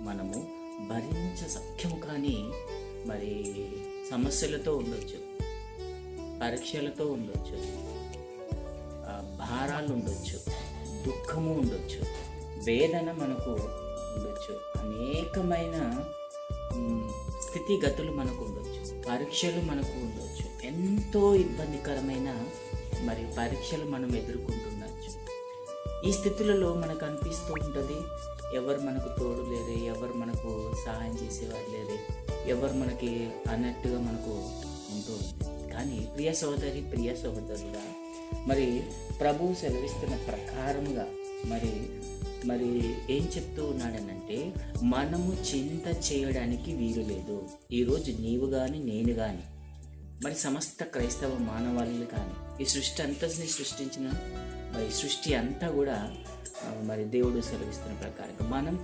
మనము సఖ్యము కానీ మరి సమస్యలతో ఉండొచ్చు, పరీక్షలతో ఉండొచ్చు, భారాలు ఉండొచ్చు, దుఃఖము ఉండొచ్చు, వేదన మనకు ఉండొచ్చు, అనేకమైన స్థితిగతులు మనకు ఉండొచ్చు, పరీక్షలు మనకు ఉండొచ్చు, ఎంతో ఇబ్బందికరమైన మరి పరీక్షలు మనం ఎదుర్కొంటుండొచ్చు. ఈ స్థితులలో మనకు అనిపిస్తూ ఉంటుంది, ఎవరు మనకు తోడు లేరే, ఎవరు మనకు సహాయం చేసేవారు లేరే, ఎవరు మనకి అన్నట్టుగా మనకు ఉంటూ ఉంది. కానీ ప్రియ సహోదరి, ప్రియ సహోదరుగా మరి ప్రభువు సెలవిస్తున్న ప్రకారముగా మరి ఏం చెప్తూ ఉన్నాడనంటే, మనము చింత చేయడానికి వీలు లేదు. ఈరోజు నీవు కానీ నేను కానీ మరి సమస్త క్రైస్తవ మానవాళిలు కానీ ఈ సృష్టి అంతటిని సృష్టించిన మరి సృష్టి అంతా కూడా మరి దేవుడు సెలవిస్తున్న ప్రకారం మనం